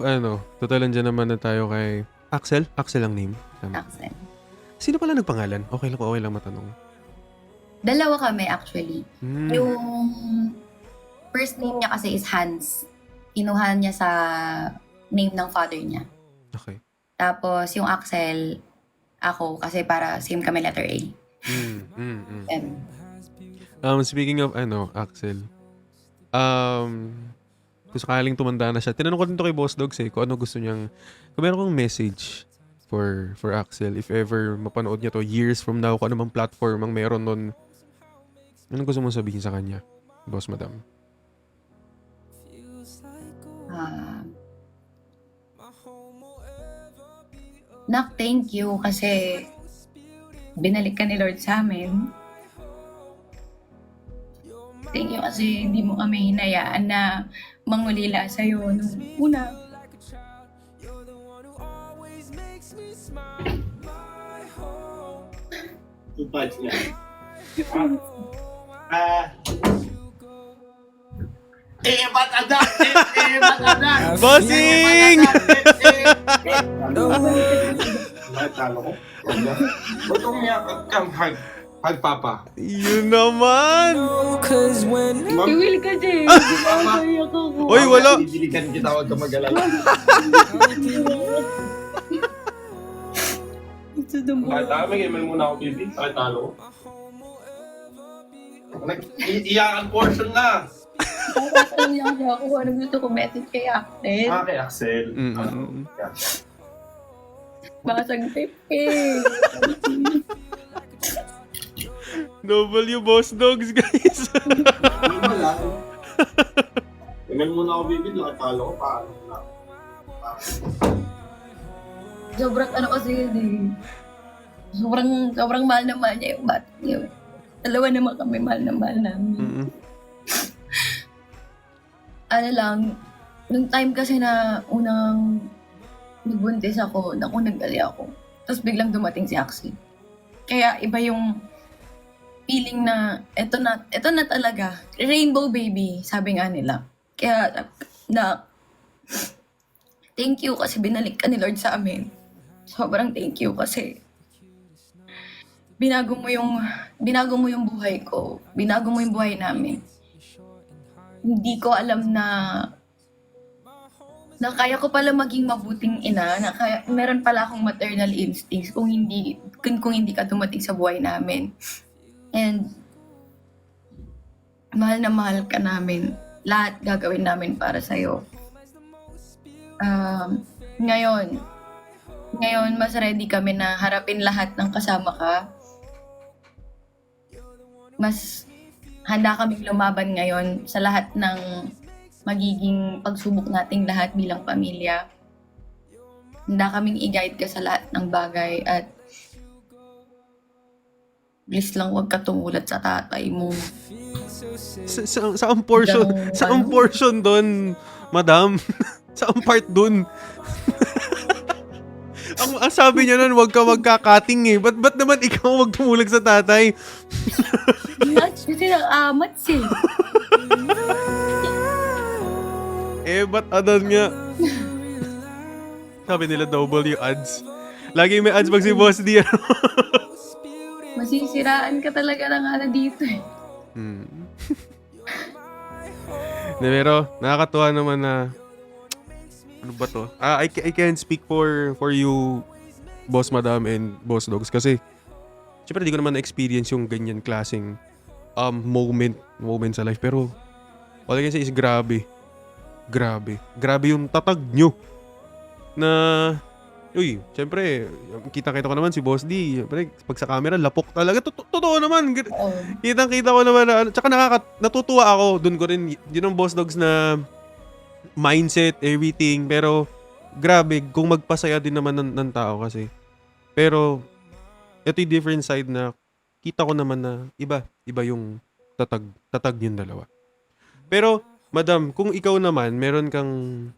totalan dyan naman na tayo kay Axel. Axel ang name. Tama. Axel. Sino pala nagpangalan? Okay lang matanong. Dalawa kami actually. Yung first name niya kasi is Hans. Kinuha niya sa name ng father niya. Okay. Tapos yung Axel, ako kasi para same kami letter A. Speaking of Axel. Kung sakaling tumanda na siya, tinanong ko din to kay Boss Dogs kung ano gusto niyang, kung meron kong message for Axel, if ever mapanood niya to years from now, kung ano mang platform ang meron nun, anong gusto mong sabihin sa kanya, Boss Madam? Ah, Nak, thank you kasi binalik ka ni Lord sa amin. Thank you kasi hindi mo kami hinayaan na mangulila sa'yo nung una. Tupad niya. Ah. Ba't anak? Bossing! Bakit talo ko? Ba't umiyak kang papa? Yun naman! Cause when Ma'am, Iwil ka din. Iyak ako. Oy, wala! didiligan kita, huwag ka mag-alala. Bakit may email muna ako, baby? Bakit talo ko? Iyakan portion na! Alam niya ako ano gusto ko message kay Axel. Kay Axel. Mm-mm. Basag pepe. W Boss Dogs, guys. Wala. Email muna ako, baby. Bakit talo ko? Paano na? Sobrang ano kasi yun eh. Sobrang mahal na mahal niya yung bat. Yun. Dalawa naman kami mahal na mahal namin. Mm-mm. Ano lang, nung time kasi na unang nagbuntis ako, nagdali ako. Tapos biglang dumating si Axie. Kaya iba yung feeling na eto na talaga. Rainbow baby, sabi nga nila. Kaya na thank you kasi binalik ka ni Lord sa amin. Sobrang thank you kasi binago mo yung buhay ko. Binago mo yung buhay namin. Hindi ko alam na kaya ko pala maging mabuting ina, na kaya, meron pala akong maternal instincts kung hindi ka dumating sa buhay namin. And mahal na mahal ka namin. Lahat gagawin namin para sa'yo. Ngayon, mas ready kami na harapin lahat ng kasama ka. Mas handa kaming lumaban ngayon sa lahat ng magiging pagsubok nating lahat bilang pamilya. Handa kaming i-guide ka sa lahat ng bagay at please lang huwag ka tumulat sa tatay mo. Saang portion? Hanggang Saang ano? portion doon, madam? Saang part doon? ang sabi niya nun, huwag ka magkakating eh. Ba't naman ikaw wag tumulag sa tatay? Kasi nang-amats eh. Ba't adan nga? Sabi nila W ads. Lagi may ads pag si Boss D. Masisiraan ka talaga ng ano dito eh. Pero nakakatuwa naman na ano ba to? I can't speak for you, Boss Madam and Boss Dogs, kasi syempre di ko naman na-experience yung ganyan klaseng moment sa life, pero all I can say is grabe yung tatag nyo na syempre kita ko naman si Boss D, syempre pag sa camera lapok talaga, totoo naman. Oo. Kitang-kita ko naman na, tsaka natutuwa ako, dun ko rin, yun ang Boss Dogs na mindset, everything, pero grabe, kung magpasaya din naman ng tao kasi. Pero, ito yung different side na, kita ko naman na, iba yung tatag yung dalawa. Pero, madam, kung ikaw naman, meron kang,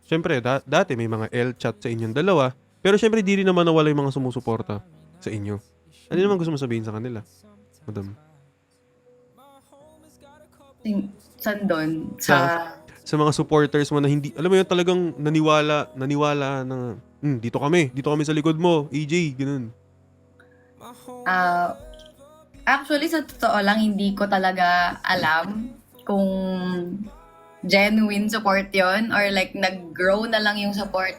syempre, dati may mga L-chat sa inyong dalawa, pero syempre, di rin naman nawala yung mga sumusuporta sa inyo. Ano naman gusto mo sabihin sa kanila, madam? Saan doon? Sa mga supporters mo na hindi, alam mo yun, talagang naniwala na, dito kami sa likod mo, AJ, ganun. Actually, sa totoo lang, hindi ko talaga alam kung genuine support yon or like nag-grow na lang yung support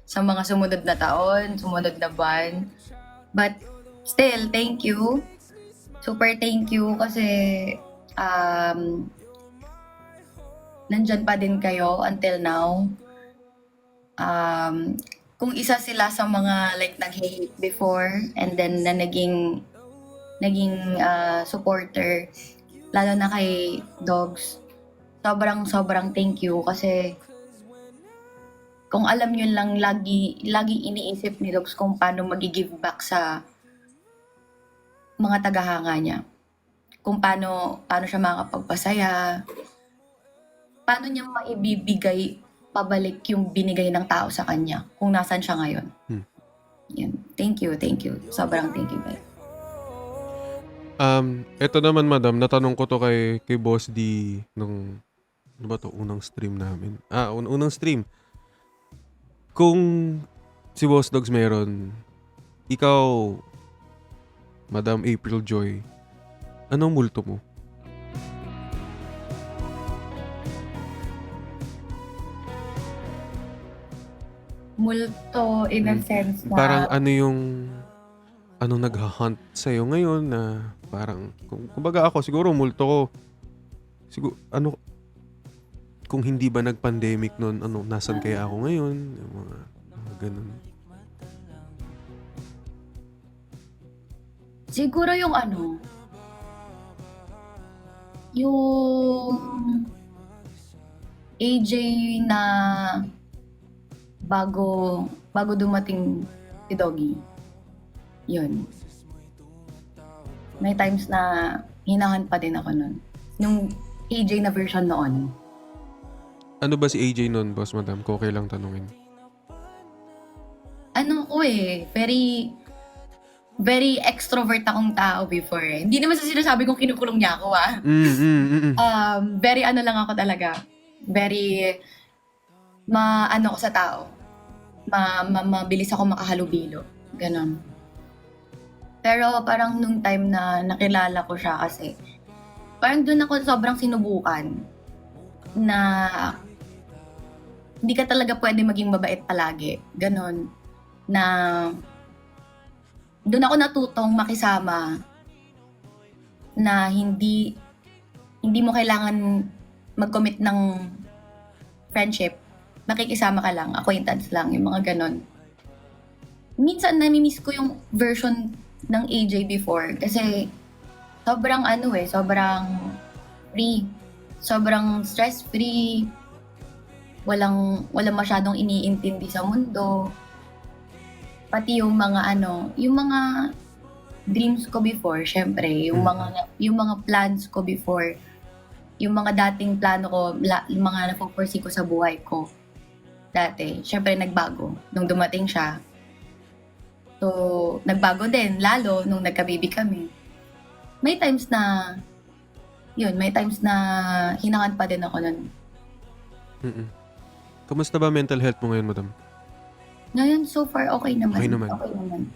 sa mga sumunod na taon, sumunod na buwan. But still, thank you. Super thank you kasi nandyan pa din kayo until now. Kung isa sila sa mga like nag-hate before and then na naging supporter, lalo na kay Dogs, sobrang thank you kasi kung alam nyo lang laging iniisip ni Lux kung paano magi-give back sa mga tagahanga niya. Kung paano siya makakapagpasaya, paano niya maibibigay pabalik yung binigay ng tao sa kanya kung nasan siya ngayon. Yan. Thank you. Sobrang thank you, guys. Ito naman, madam, natanong ko to kay Boss D nung, ano ba to, unang stream namin. Unang stream. Kung si Boss Dogs meron, ikaw, Madam April Joy, anong multo mo? Multo in a sense na Parang ano yung nagha-hunt sa'yo ngayon na parang, kumbaga ako, siguro multo ko, siguro, kung hindi ba nag-pandemic noon, nasan kaya ako ngayon? Yung mga ganun. siguro yung yung AJ na bago dumating si Doggy. Yun. May times na hinahan pa din ako nun. Yung AJ na version noon. Ano ba si AJ noon, Boss Madam? Kung okay lang tanungin. Very very extrovert akong tao before. Hindi naman sa sinasabi kong kinukulong niya ako, Very lang ako talaga. Very ko sa tao. Mabilis ako makahalubilo. Ganon. Pero parang nung time na nakilala ko siya kasi, parang doon ako sobrang sinubukan na hindi ka talaga pwede maging mabait palagi. Ganon. Na doon ako natutong makisama na hindi mo kailangan mag-commit ng friendship. Makikisama ka lang, acquaintance lang, yung mga ganon. Minsan nami-miss ko yung version ng AJ before kasi sobrang sobrang free. Sobrang stress-free. Walang masyadong iniintindi sa mundo. Pati yung mga yung mga dreams ko before, syempre, yung mga plans ko before, yung mga dating plano ko, yung mga napopursige ko sa buhay ko dati, syempre nagbago nung dumating siya. So, nagbago din, lalo nung nagka-baby kami. May times na hinangan pa din ako nun. Kamusta ba mental health mo ngayon, Madam? Ngayon, so far, okay naman. Okay naman.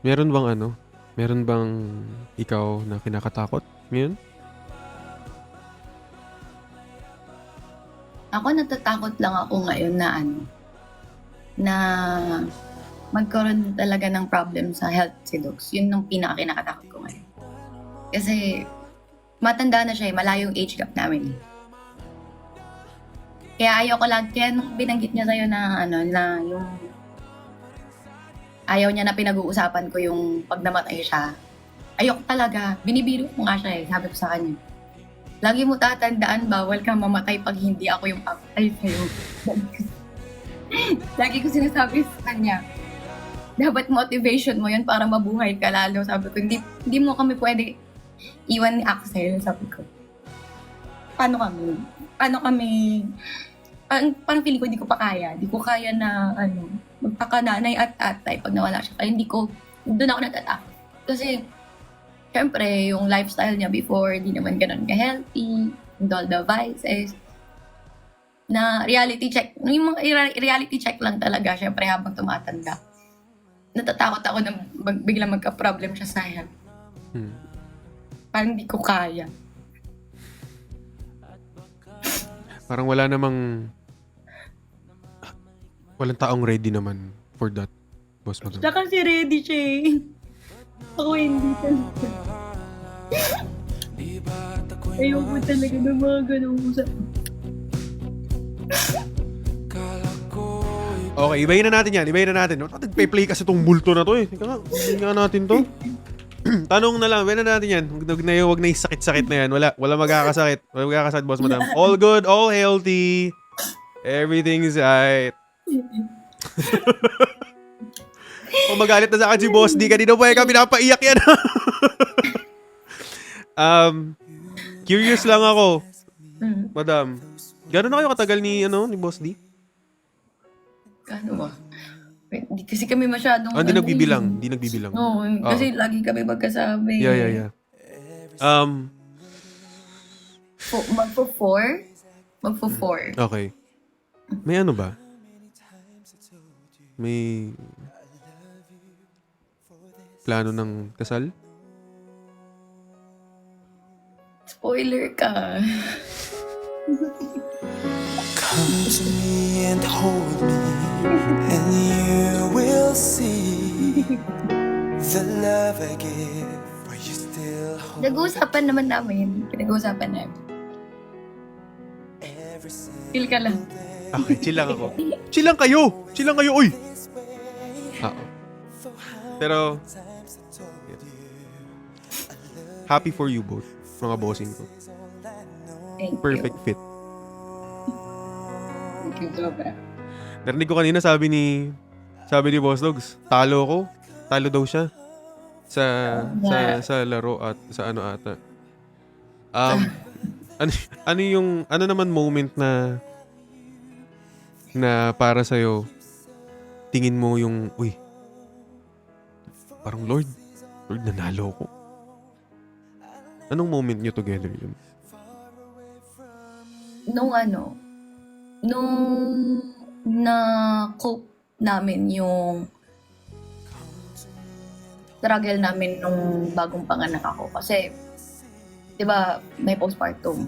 Meron bang ikaw na kinakatakot ngayon? Ako natatakot lang ako ngayon na magkaroon talaga ng problem sa health si Dogs. Yun yung pinaka-kinakatakot ko ngayon. Kasi matanda na siya, malayo yung age gap namin. Kaya ayoko lang, kaya nung binanggit niya sa'yo na yung ayaw niya na pinag-uusapan ko yung pag namatay siya. Ayoko talaga. Binibiro ko nga siya Sabi ko sa kanya, lagi mo tatandaan, bawal kang mamatay pag hindi ako yung papatay sa'yo. Lagi ko sinasabi sa kanya, dapat motivation mo yun para mabuhay ka lalo. Sabi ko, hindi mo kami pwede iwan ni Axel. Sabi ko, paano kami, parang feeling ko hindi ko pa kaya. Hindi ko kaya na, magpakananay at atay pag nawala siya. Kaya doon ako natatakot. Kasi, syempre, yung lifestyle niya before, di naman ganun ka-healthy, with all the vices. Na reality check, yung mga reality check lang talaga, syempre, habang tumatanda. Natatakot ako na biglang magka-problem siya sa health. Parang di ko kaya. Parang walang taong ready naman for that, Boss Madam. Siya kasi ready siya Ako hindi talaga. Ayoko talaga ng mga ganung usap. Okay, ibayin na natin yan. Nagpe-play kasi tong multo na to Teka nga, ibayin nga natin to. Tanong na lang, wala natin yan. Wag na yung sakit-sakit na yan. Wala magkakasakit. Wala magkakasakit, boss madam. All good, all healthy. Everything's right. Kung magalit na sa akin si Boss D, kanina pa kami pinapaiyak yan. Curious lang ako, madam. Gano'n na kayo katagal ni Boss D? Ano ba? Hindi kasi kami masyadong... Hindi nagbibilang. Hindi nagbibilang. Oo, kasi lagi kami magkasabi. Yeah. Magpo-4. Okay. May ano ba? May plano ng kasal? Spoiler ka. Come to me and hold me, and you will see the love I give. Are you still hold Pinag-uusapan naman namin. Pinag-uusapan namin. every single Feel ka lang. Okay, chill lang ako. Chill lang kayo! Chill lang kayo, uy! Pero, happy for you both, mga bossing ko. Thank Perfect fit. Thank you, sobra. Narinig ko kanina sabi ni Boss Dogs, talo daw siya sa laro at sa ano ata. Ano naman moment na para sa'yo, tingin mo yung, uy, parang Lord, nanalo ko. Anong moment nyo together yun? Nung na-cope namin yung struggle namin nung bagong panganak ako. Kasi, di ba, may postpartum.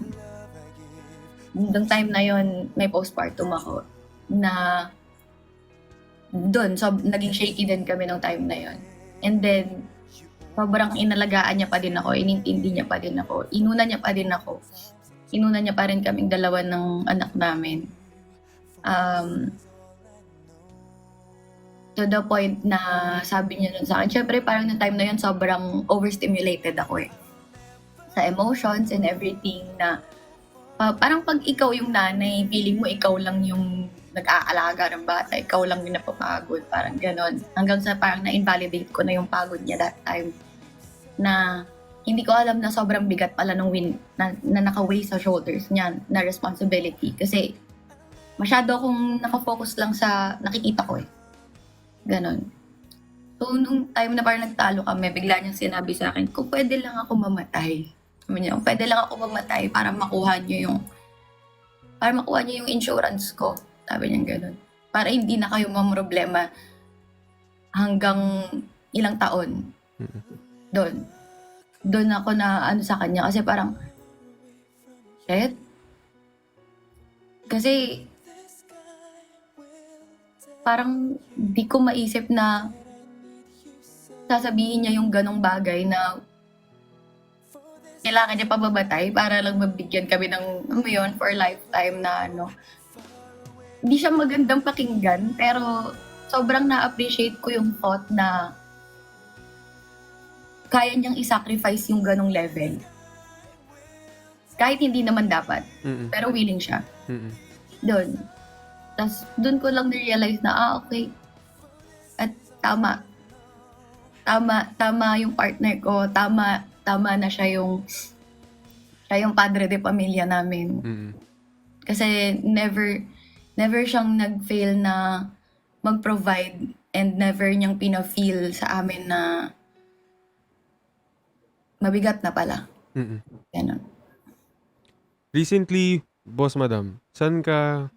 Nung time na yon may postpartum ako. Na doon, so naging shaky din kami nung time na yon. And then, sobrang inalagaan niya pa din ako, inintindi niya pa din ako, inuna niya pa din ako. Inuna niya pa rin kaming dalawa ng anak namin. To the point na sabi niya nun sa akin, syempre parang nung time na yun, sobrang overstimulated ako eh. Sa emotions and everything na parang pag ikaw yung nanay, feeling mo ikaw lang yung nag-aalaga ng bata, ikaw lang yung napapagod, parang ganon. Hanggang sa parang na-invalidate ko na yung pagod niya that time. Na hindi ko alam na sobrang bigat pala nung na naka-weigh sa shoulders niya na responsibility. Kasi masyado akong nakafocus lang sa nakikita ko eh. Ganon. So, nung time na parang nagtalo kami, bigla niyang sinabi sa akin, kung pwede lang ako mamatay. Sabi niya, kung pwede lang ako mamatay para makuha niyo yung insurance ko. Sabi niya gano'n. Para hindi na kayo mamroblema hanggang ilang taon. Doon ako na sa kanya. Kasi parang, shit. Kasi, parang di ko maisip na sasabihin niya yung ganong bagay na kailangan niya pababatay para lang mabigyan kami ng for lifetime na Hindi siya magandang pakinggan, pero sobrang na-appreciate ko yung thought na kaya niyang i-sacrifice yung ganong level. Kahit hindi naman dapat, pero willing siya. Doon. Tapos doon ko lang na-realize na, okay. At tama yung partner ko, tama na siya yung padre de pamilya namin. Kasi never siyang nag-fail na mag-provide and never niyang pina-feel sa amin na mabigat na pala. Ganun. Recently, Boss Madam, saan ka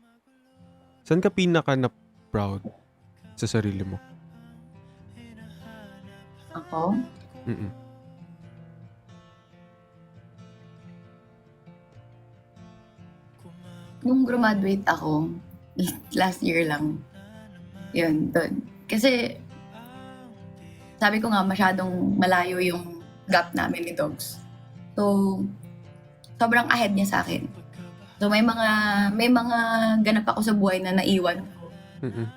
pinaka na proud sa sarili mo? Ako? Nung graduate ako, last year lang, yun, doon. Kasi, sabi ko nga, masyadong malayo yung gap namin ni Dogs. So, sobrang ahead niya sa akin. So, may mga ganap ako sa buhay na naiwan ko.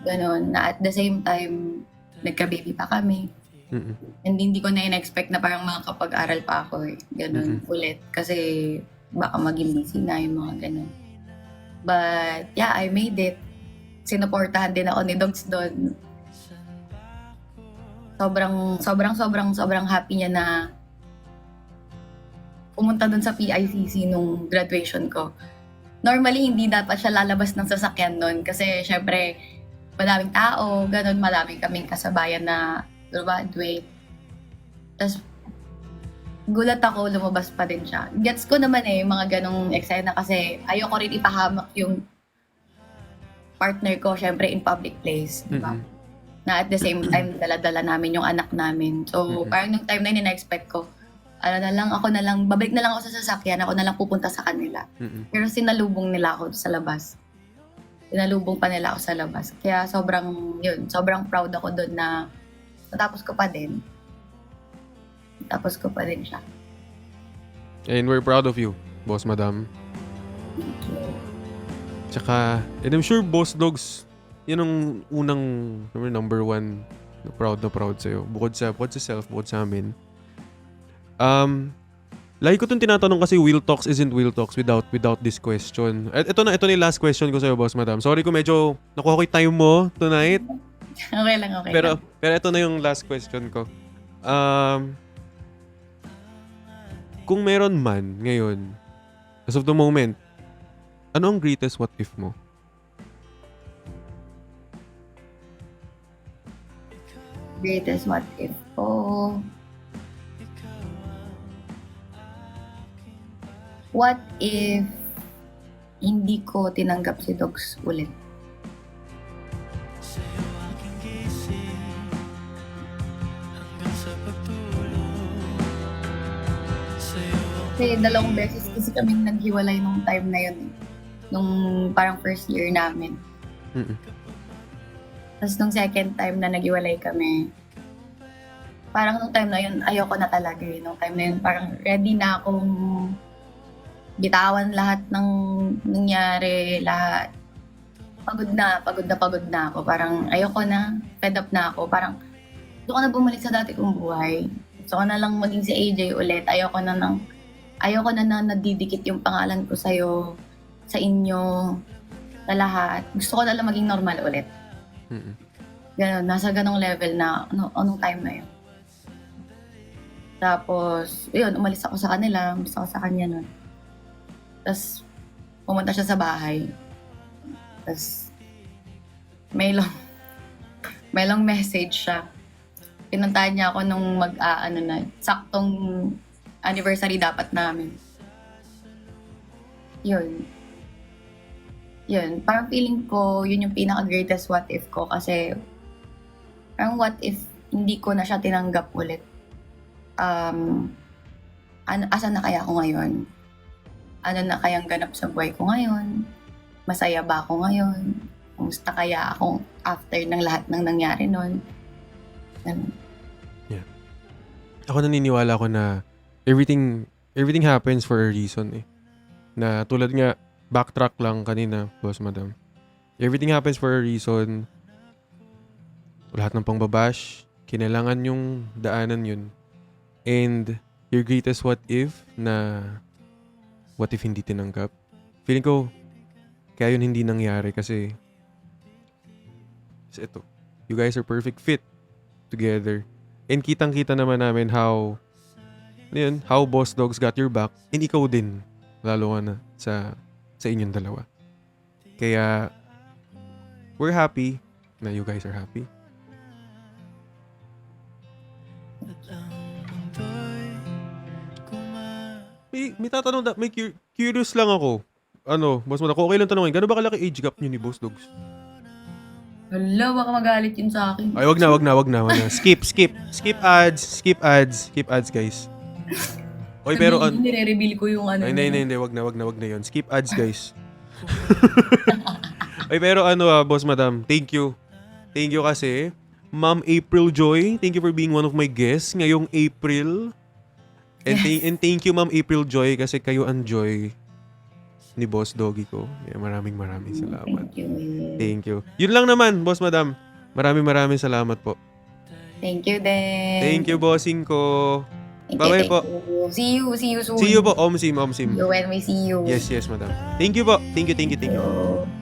Ganon, na at the same time, nagka-baby pa kami. Mm-mm. And hindi ko na in-expect na parang makakapag-aral pa ako ganun ulit. Kasi baka maging busy na yung mga ganun. But yeah, I made it. Sinuportahan din ako ni Dogs doon. Sobrang happy niya na pumunta doon sa PICC nung graduation ko. Normally, hindi dapat siya lalabas ng sasakyan doon kasi syempre, madaming tao, ganun, madaming kaming kasabayan na graduate. Tapos, gulat ako, lumabas pa din siya. Gets ko naman yung mga ganong eksena kasi ayoko rin ipahamak yung partner ko, syempre, in public place, di ba? Na at the same time, dala-dala namin yung anak namin. So, parang nung time na yun, na-expect ko, babalik na lang ako sa sasakyan, ako na lang pupunta sa kanila. Pero sinalubong nila ako sa labas. Sinalubong pa nila ako sa labas. Kaya sobrang proud ako doon na natapos ko pa din. Natapos ko pa din siya. And we're proud of you, Boss Madam. Tsaka, and I'm sure Boss Dogs, yun ang unang number one na proud sa'yo. Bukod sa self, bukod sa amin. Lagi ko itong tinatanong kasi Will Talks isn't Will Talks without this question. At ito na yung last question ko sa'yo, Boss Madam. Sorry kung medyo nakuha ko yung time mo tonight. Okay lang. Pero ito na yung last question ko. Kung meron man ngayon, as of the moment, ano ang greatest what if mo? Greatest what if ko. What if hindi ko tinanggap si Dogs ulit? Kasi 2 beses kasi kaming naghiwalay nung time na yun. Nung parang first year namin. Tapos nung second time na naghiwalay kami, parang nung time na yun, ayoko na talaga Nung time na yun, parang ready na akong bitawan lahat ng nangyari, lahat. Pagod na ako. Parang ayoko na, fed up na ako. Parang gusto ko na bumalik sa dati kong buhay. Gusto ko na lang maging si AJ ulit. Ayoko na nadidikit yung pangalan ko sa'yo, sa inyo, sa lahat. Gusto ko na lang maging normal ulit. Ganon, nasa ganong level na anong time na yun. Tapos, yun, umalis ako sa kanila, umalis ako sa kanya nun. Tapos, pumunta siya sa bahay. Tapos, may long message siya. Pinuntahan niya ako nung saktong anniversary dapat namin. Yun, parang feeling ko, yun yung pinaka-greatest what if ko kasi parang what if hindi ko na siya tinanggap ulit. Asan na kaya ako ngayon? Ano na kayang ganap sa buhay ko ngayon? Masaya ba ako ngayon? Kumusta kaya ako after ng lahat ng nangyari nun? Ganun. Yeah. Ako naniniwala ko na everything happens for a reason Na tulad nga, backtrack lang kanina, Boss Madam. Everything happens for a reason. Lahat ng pangbabash, kinailangan yung daanan yun. And your greatest what if na what if hindi tinanggap? Feeling ko, kaya yun hindi nangyari kasi ito, you guys are perfect fit together. And kitang-kita naman namin how Boss Dogs got your back and ikaw din, lalo na sa inyong dalawa. Kaya, we're happy na you guys are happy. May tatanong curious lang ako. Boss Madam, kung okay lang tanongin, gano'n ba kalaki age gap niyo ni Boss Dogs? Hala, baka magalit yun sa akin. Ay, wag na. Skip ads, guys. Oy, pero nire-reveal ko yung Hindi, wag na yun. Skip ads, guys. Oy, pero Boss Madam, thank you. Thank you kasi Ma'am April Joy, thank you for being one of my guests ngayong April. And thank you Ma'am April Joy kasi kayo ang joy ni Boss Doggy ko. Yeah, maraming salamat. Thank you. Thank you. Yun lang naman, Boss Madam. Maraming salamat po. Thank you din. Thank you, bossing ko. Thank Bye-bye you, po. thank you. See you soon. See you po, Omsim. See you when we see you. Yes, madam. Thank you po. Thank you. Yo.